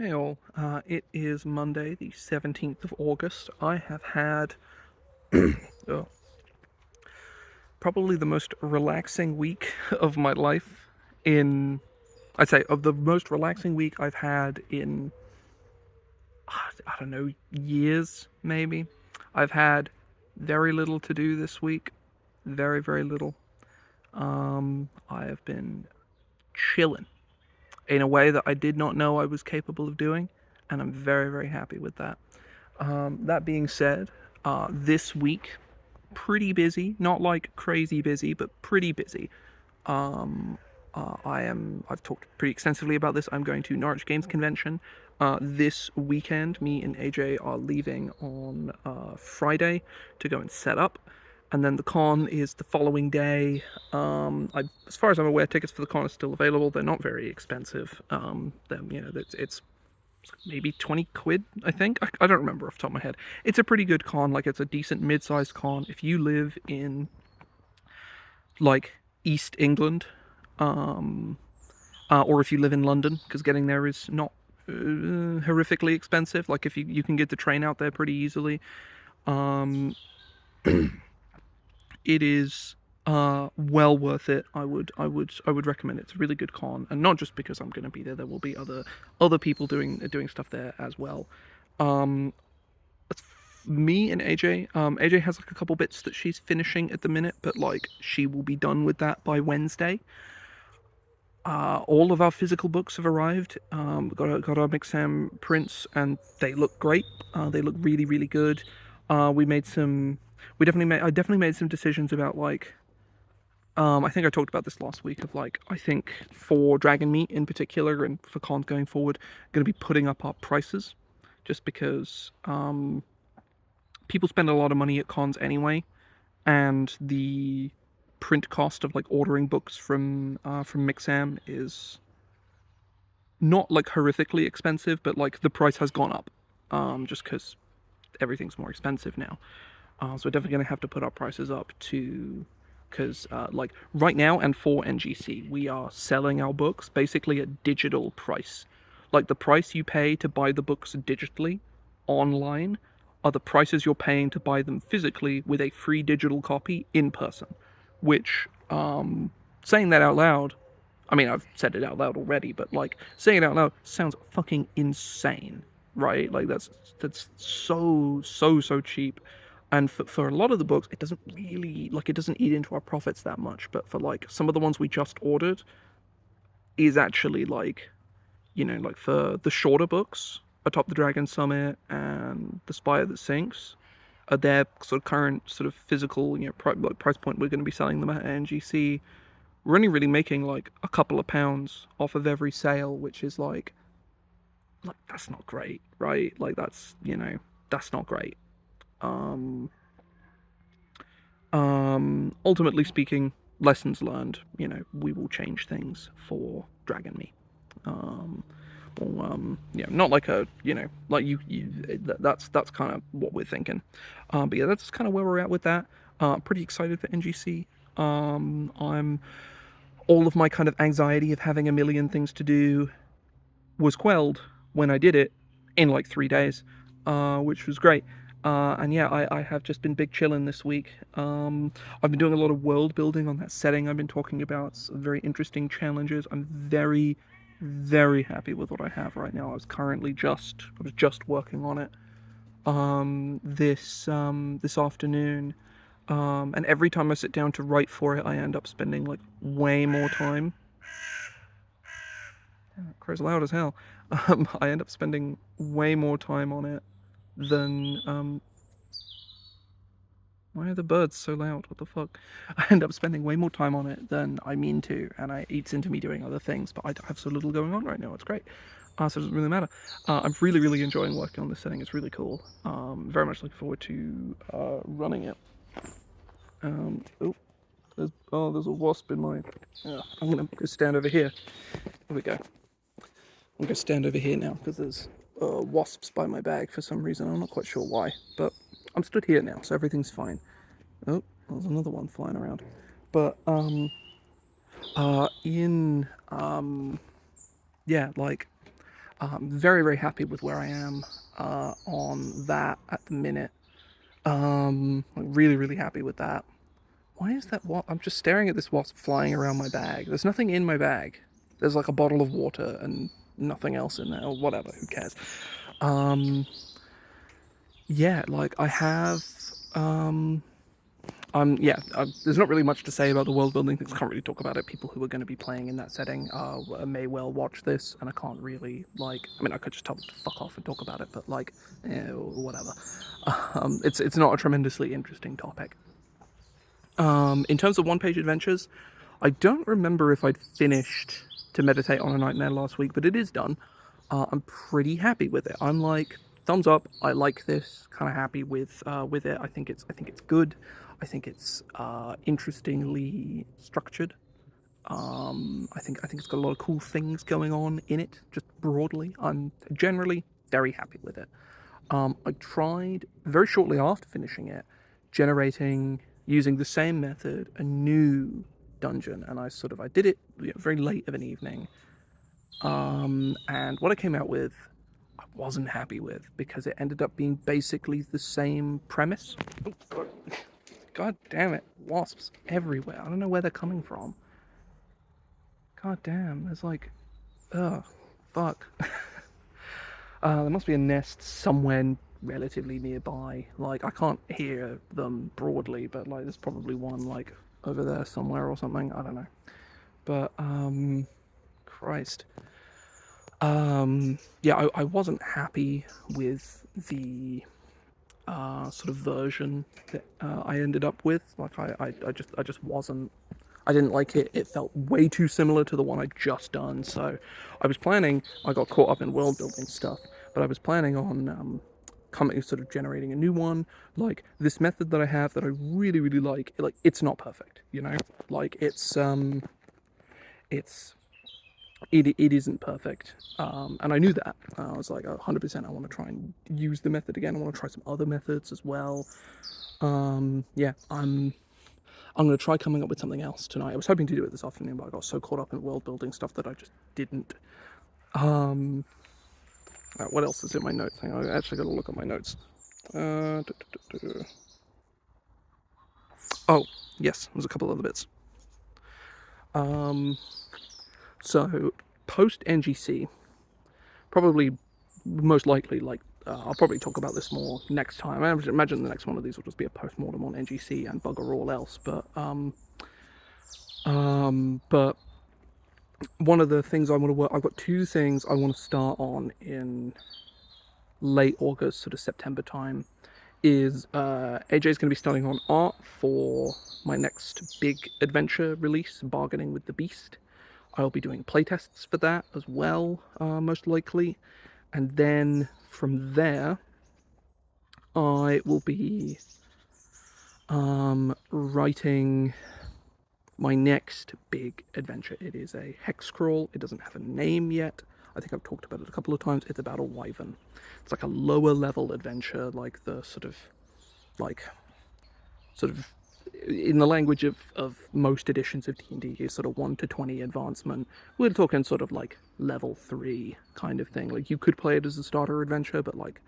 Hey all, it is Monday, the 17th of August. I have had oh, probably the most relaxing week of my life I'd say, of the most relaxing week I've had in, I don't know, years, maybe. I've had very little to do this week. Very, very little. I have been chilling in a way that I did not know I was capable of doing, and I'm very, very happy with that. That being said, this week, pretty busy. Not like crazy busy, but pretty busy. Um, I've talked pretty extensively about this. I'm going to Norwich Games Convention this weekend. Me and AJ are leaving on Friday to go and set up, and then the con is the following day. As far as I'm aware, tickets for the con are still available. They're not very expensive. It's maybe 20 quid, I think. I don't remember off the top of my head. It's a pretty good con. Like, it's a decent mid-sized con. If you live in like East England, um, or if you live in London, because getting there is not horrifically expensive. Like, if you can get the train out there pretty easily. Um, it is well worth it. I would recommend it. It's a really good con, and not just because I'm going to be there. There will be other people doing stuff there as well. Um, Me and AJ. AJ has like a couple bits that she's finishing at the minute, but like she will be done with that by Wednesday. All of our physical books have arrived. Got our Mixam prints, and they look great. They look really, really good. We made some. I definitely made some decisions about like. I think I talked about this last week. Of like, I think for Dragon Meat in particular, and for cons going forward, going to be putting up our prices, just because people spend a lot of money at cons anyway, and the print cost of like ordering books from Mixam is not like horrifically expensive, but like the price has gone up, just because everything's more expensive now. So we're definitely gonna have to put our prices up to, because like right now and for NGC, we are selling our books basically at digital price. Like the price you pay to buy the books digitally online are the prices you're paying to buy them physically with a free digital copy in person. Which, saying that out loud, I mean, I've said it out loud already, but like saying it out loud sounds fucking insane, right? Like that's so cheap. And for a lot of the books, it doesn't really like it doesn't eat into our profits that much. But for like some of the ones we just ordered, is actually like, like for the shorter books, Atop the Dragon Summit and The Spire That Sinks, at their sort of current sort of physical, price point we're going to be selling them at NGC, we're only really making like a couple of pounds off of every sale, which is like that's not great, right? Like that's not great. Um, Ultimately speaking, lessons learned. We will change things for Dragon Me. Um, yeah, not like a, like that's kind of what we're thinking. But yeah, that's kind of where we're at with that. Pretty excited for NGC. I'm All of my kind of anxiety of having a million things to do was quelled when I did it in like 3 days, which was great. And yeah, I have just been big chilling this week. I've been doing a lot of world building on that setting I've been talking about. Some very interesting challenges. I'm very, very happy with what I have right now. I was just working on it this afternoon. And every time I sit down to write for it, I end up spending like way more time. It cries loud as hell. I end up spending way more time on it than why are the birds so loud? What the fuck? I end up spending way more time on it than I mean to, and it eats into me doing other things. But I have so little going on right now. It's great. So it doesn't really matter. I'm really, really enjoying working on this setting. It's really cool. Very much looking forward to running it. Oh, there's a wasp in my. Yeah, I'm gonna go stand over here. Here we go. I'm gonna stand over here now because there's wasps by my bag for some reason. I'm not quite sure why, but I'm stood here now, so everything's fine. Oh, there's another one flying around. But in yeah, like Very, very happy with where I am on that at the minute. Really, really happy with that. Why is that? What? I'm just staring at this wasp flying around my bag. There's nothing in my bag. There's like a bottle of water and nothing else in there, or whatever. Who cares? Um, yeah, like I have. There's not really much to say about the world building things. I can't really talk about it. People who are going to be playing in that setting may well watch this, and I can't really like. I mean, I could just tell them to fuck off and talk about it, but like, whatever. It's not a tremendously interesting topic. In terms of one-page adventures, I don't remember if I'd finished To Meditate on a Nightmare last week, but it is done. I'm pretty happy with it. I'm like thumbs up. I like this. Kind of happy with it. I think it's good. I think it's interestingly structured. I think it's got a lot of cool things going on in it. Just broadly, I'm generally very happy with it. I tried very shortly after finishing it, generating using the same method a new dungeon, and I did it very late of an evening. And what I came out with, I wasn't happy with because it ended up being basically the same premise. Oh, God. God damn it, wasps everywhere. I don't know where they're coming from. God damn, there's like, ugh, fuck. There must be a nest somewhere relatively nearby. Like, I can't hear them broadly, but like, there's probably one like over there somewhere or something. I don't know. But Christ. Yeah, I wasn't happy with the sort of version that I ended up with. Like, I just wasn't. I didn't like it. It felt way too similar to the one I'd just done. So I was planning. I got caught up in world building stuff, but I was planning on coming, sort of generating a new one. Like this method that I have that I really, really like. Like it's not perfect, you know. Like it's it isn't perfect, and I knew that. I was like 100%. I want to try and use the method again. I want to try some other methods as well. Yeah, I'm going to try coming up with something else tonight. I was hoping to do it this afternoon, but I got so caught up in world building stuff that I just didn't. What else is in my notes? Hang on, I actually got to look at my notes. Oh, yes, there's a couple other bits. So, post NGC, probably most likely, like, I'll probably talk about this more next time. I imagine the next one of these will just be a post-mortem on NGC and bugger all else, but one of the things I want to work, I've got two things I want to start on in late August, sort of September time, is AJ's going to be starting on art for my next big adventure release, Bargaining with the Beast. I'll be doing playtests for that as well, most likely. And then from there, I will be writing my next big adventure. It is a hex crawl. It doesn't have a name yet. I think I've talked about it a couple of times. It's about a wyvern. It's like a lower level adventure, like the sort of in the language of most editions of D&D, is sort of 1 to 20 advancement. We're talking sort of like level 3 kind of thing. Like you could play it as a starter adventure, but like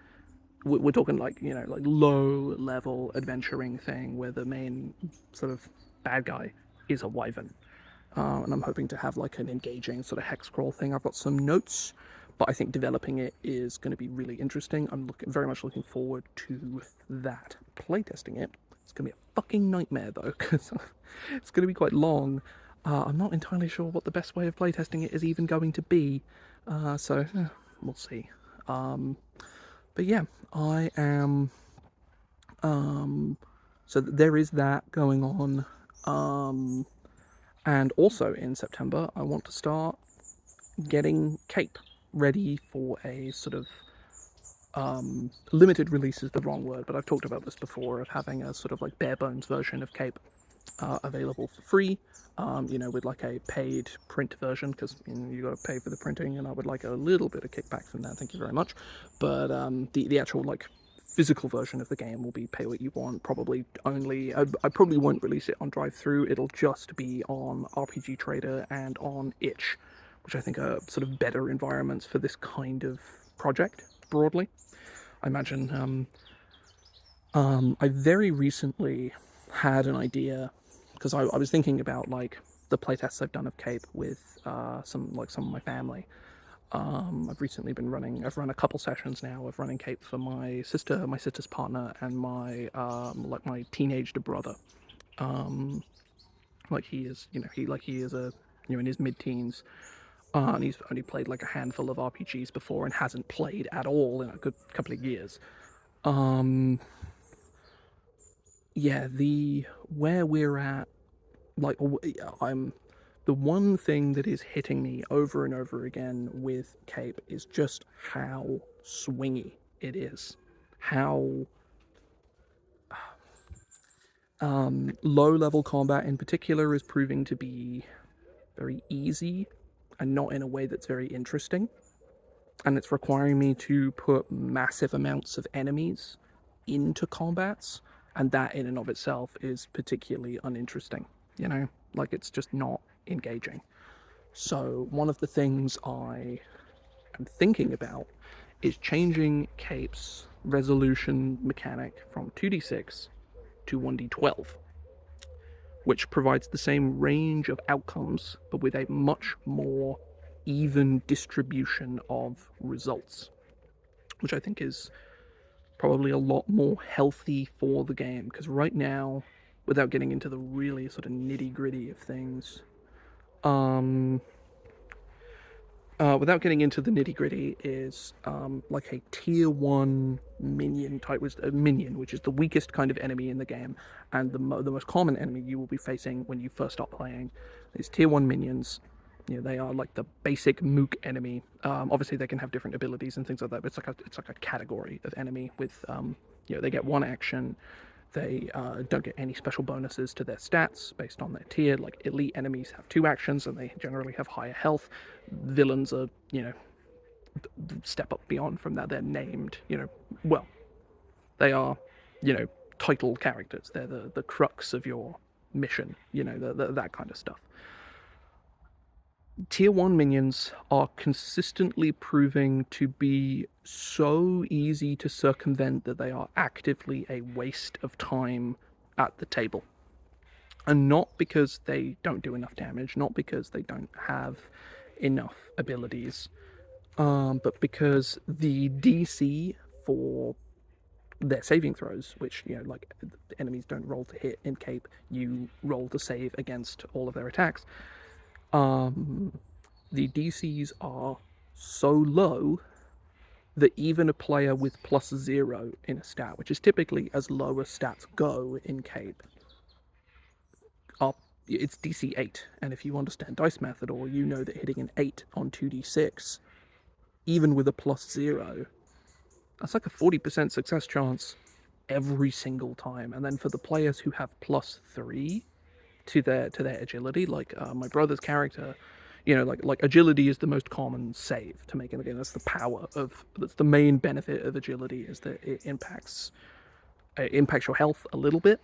we're talking like, you know, like low level adventuring thing where the main sort of bad guy is a wyvern. And I'm hoping to have like an engaging sort of hex crawl thing. I've got some notes, but I think developing it is going to be really interesting. I'm very much looking forward to that. Playtesting it, it's going to be a fucking nightmare though, because it's going to be quite long. I'm not entirely sure what the best way of playtesting it is even going to be, so we'll see. But yeah, I am. So there is that going on. And also in September, I want to start getting Cape ready for a sort of limited release is the wrong word, but I've talked about this before, of having a sort of like bare bones version of Cape available for free, you know, with like a paid print version, because you know, you got to pay for the printing, and I would like a little bit of kickback from that, thank you very much. But the actual like physical version of the game will be pay what you want. Probably only I probably won't release it on drive through. It'll just be on RPG Trader and on itch, which I think are sort of better environments for this kind of project broadly. I imagine I very recently had an idea because I was thinking about like the playtests I've done of Cape with some of my family. I've recently been running. I've run a couple sessions now of running Cape for my sister's partner, and my teenaged brother. Um, like he is, he is a in his mid-teens, and he's only played like a handful of RPGs before and hasn't played at all in a good couple of years. Um, yeah, the where we're at, like I'm the one thing that is hitting me over and over again with Cape is just how swingy it is. How low level combat in particular is proving to be very easy and not in a way that's very interesting. And it's requiring me to put massive amounts of enemies into combats, and that in and of itself is particularly uninteresting, you know? Like, it's just not engaging. So, one of the things I am thinking about is changing Cape's resolution mechanic from 2d6 to 1d12, which provides the same range of outcomes but with a much more even distribution of results, which I think is probably a lot more healthy for the game. Because right now, without getting into the really sort of nitty gritty of things, um, without getting into the nitty gritty, is like a tier one minion type, was a minion, which is the weakest kind of enemy in the game, and the most common enemy you will be facing when you first start playing. These tier one minions, they are like the basic mook enemy. Obviously, they can have different abilities and things like that, but it's like a category of enemy with they get one action. They don't get any special bonuses to their stats based on their tier. Like elite enemies have two actions and they generally have higher health. Villains are, step up beyond from that. They're named, well, they are, title characters. They're the crux of your mission, that kind of stuff. Tier 1 minions are consistently proving to be so easy to circumvent that they are actively a waste of time at the table. And not because they don't do enough damage, not because they don't have enough abilities, but because the DC for their saving throws, which, like enemies don't roll to hit in Cape, you roll to save against all of their attacks. The DCs are so low that even a player with +0 in a stat, which is typically as low as stats go in Cape, it's DC 8. And if you understand dice math at all, you know that hitting an 8 on 2d6, even with a +0, that's like a 40% success chance every single time. And then for the players who have +3 to their agility, like my brother's character, like agility is the most common save to make in the game. That's the main benefit of agility, is that it impacts your health a little bit,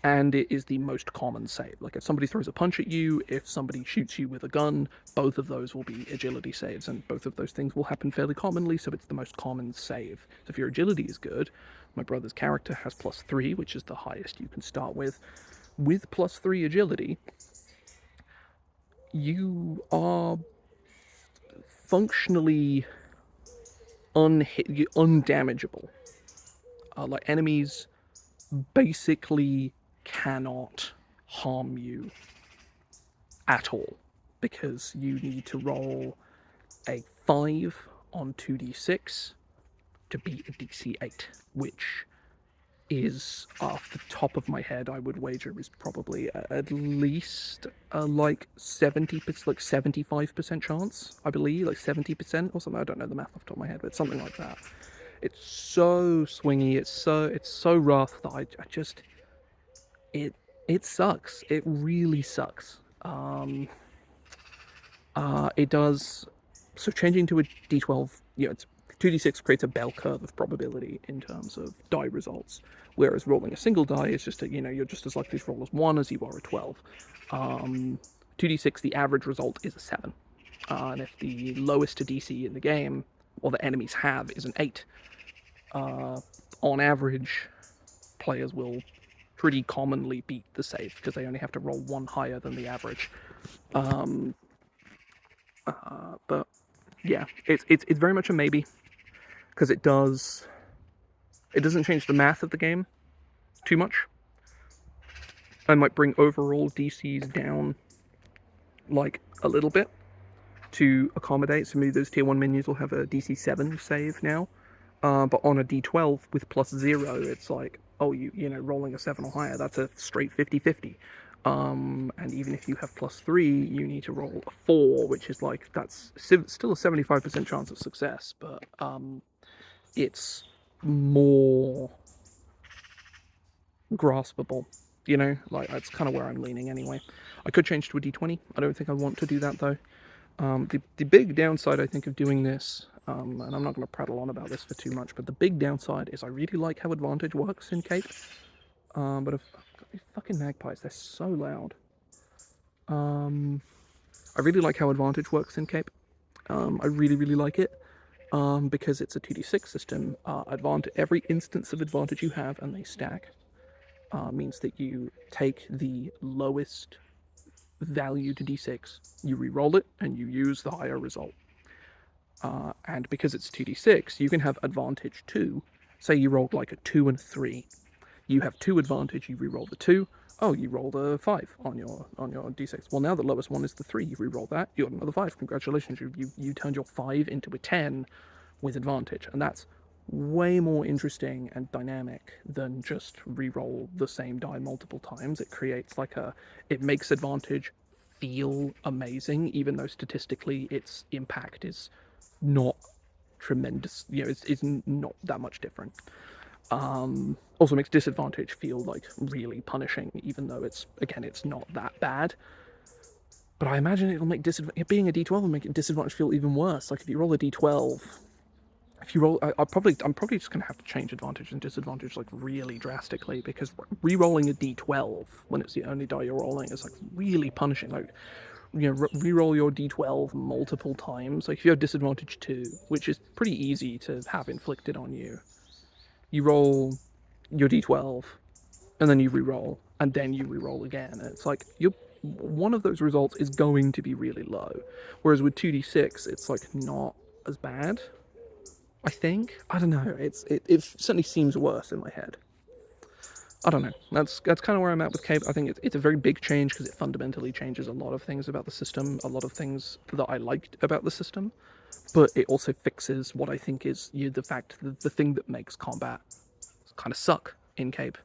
and it is the most common save. Like if somebody throws a punch at you, if somebody shoots you with a gun, both of those will be agility saves, and both of those things will happen fairly commonly, so it's the most common save. So if your agility is good, my brother's character has +3, which is the highest you can start with. With +3 agility, you are functionally undamageable. Like enemies basically cannot harm you at all, because you need to roll a 5 on 2d6 to beat a DC 8, which is, off the top of my head, I would wager is probably at least like 70%, like 75% chance, I believe, like 70% or something. I don't know the math off the top of my head, but something like that. It's so swingy, it's so rough that I just it sucks. It really sucks. It does. So changing to a d12, it's 2d6 creates a bell curve of probability in terms of die results, whereas rolling a single die is just you're just as likely to roll as 1 as you are a 12. 2d6, the average result is a 7. And if the lowest DC in the game, or the enemies have, is an 8, on average, players will pretty commonly beat the save because they only have to roll one higher than the average. But yeah, it's very much a maybe because it doesn't change the math of the game too much. I might bring overall DCs down like a little bit to accommodate. So maybe those tier 1 menus will have a DC 7 save now. But on a D12 with +0, it's like, oh, you know, rolling a 7 or higher, that's a straight 50-50. And even if you have +3, you need to roll a 4, which is like, that's still a 75% chance of success, but it's more graspable, you know? Like, that's kind of where I'm leaning anyway. I could change to a D20. I don't think I want to do that, though. The big downside, I think, of doing this, and I'm not going to prattle on about this for too much, but the big downside is I really like how advantage works in Cape. But I've got these fucking magpies, they're so loud. I really like how advantage works in Cape. I really, really like it. Because it's a 2d6 system, every instance of advantage you have, and they stack, means that you take the lowest value to d6, you re-roll it, and you use the higher result. And because it's 2d6, you can have advantage too. Say you rolled like a 2 and 3. You have 2 advantage, you re-roll the 2. Oh, you rolled a 5 on your d6. Well, now the lowest one is the 3. You re-roll that, you got another 5. Congratulations, you turned your 5 into a 10 with advantage. And that's way more interesting and dynamic than just re-roll the same die multiple times. It makes advantage feel amazing, even though statistically its impact is not tremendous. You know, it's not that much different. Also makes disadvantage feel like really punishing, even though it's not that bad. But I imagine it'll make being a D12 will make disadvantage feel even worse. Like if you roll a D12, I'm probably just gonna have to change advantage and disadvantage like really drastically, because re-rolling a D12 when it's the only die you're rolling is like really punishing. Like, you know, re-roll your D12 multiple times. Like if you have disadvantage 2, which is pretty easy to have inflicted on you, you roll your D12 and then you re-roll and then you re-roll again. And it's like one of those results is going to be really low, whereas with 2d6 it's like not as bad. I think, I don't know, it certainly seems worse in my head. I don't know. That's kind of where I'm at with Cape. I think it's a very big change because it fundamentally changes a lot of things about the system, a lot of things that I liked about the system, but it also fixes what I think is the fact that the thing that makes combat kind of suck in Cape.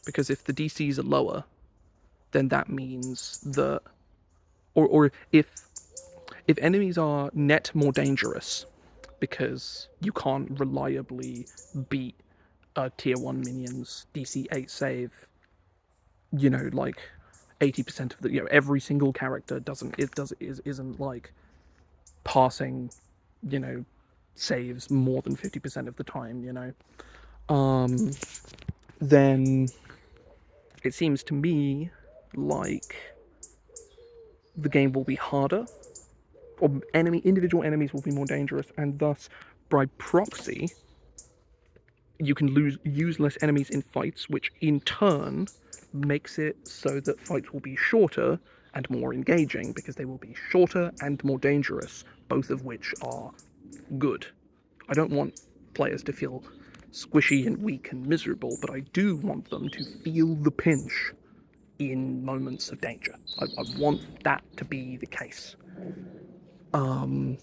Because if the DCs are lower, then that means that, or if enemies are net more dangerous because you can't reliably beat a tier 1 minion's DC 8 save, you know, like 80% of the, you know, every single character isn't like passing, you know, saves more than 50% of the time, you know, then it seems to me like the game will be harder, or individual enemies will be more dangerous, and thus, by proxy, you can use less enemies in fights, which in turn makes it so that fights will be shorter and more engaging, because they will be shorter and more dangerous, both of which are good. I don't want players to feel squishy and weak and miserable, but I do want them to feel the pinch in moments of danger. I want that to be the case. But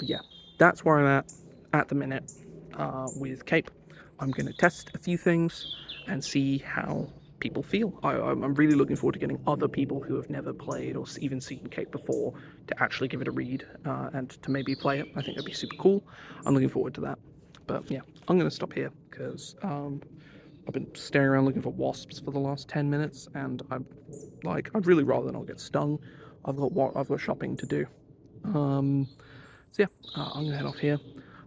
yeah, that's where I'm at the minute with Cape. I'm going to test a few things and see how people feel. I'm really looking forward to getting other people who have never played or even seen Cape before to actually give it a read and to maybe play it. I think that'd be super cool. I'm looking forward to that. But yeah, I'm going to stop here because I've been staring around looking for wasps for the last 10 minutes, and I'd really rather not get stung. I've got shopping to do. So yeah, I'm gonna head off here.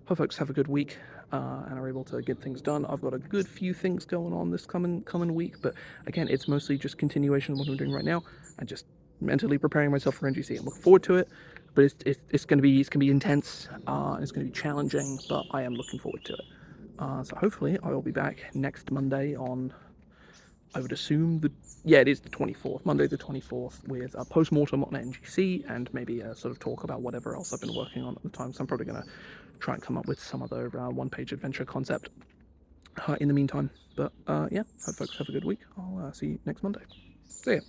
Hope folks have a good week and are able to get things done. I've got a good few things going on this coming week, but again, it's mostly just continuation of what I'm doing right now and just mentally preparing myself for NGC. I'm looking forward to it. but it's going to be intense. It's going to be challenging, but I am looking forward to it. So hopefully I will be back next Monday on, I would assume it is the 24th, Monday the 24th, with a post-mortem on NGC and maybe a sort of talk about whatever else I've been working on at the time. So I'm probably going to try and come up with some other one-page adventure concept in the meantime. But yeah, hope folks have a good week. I'll see you next Monday. See ya.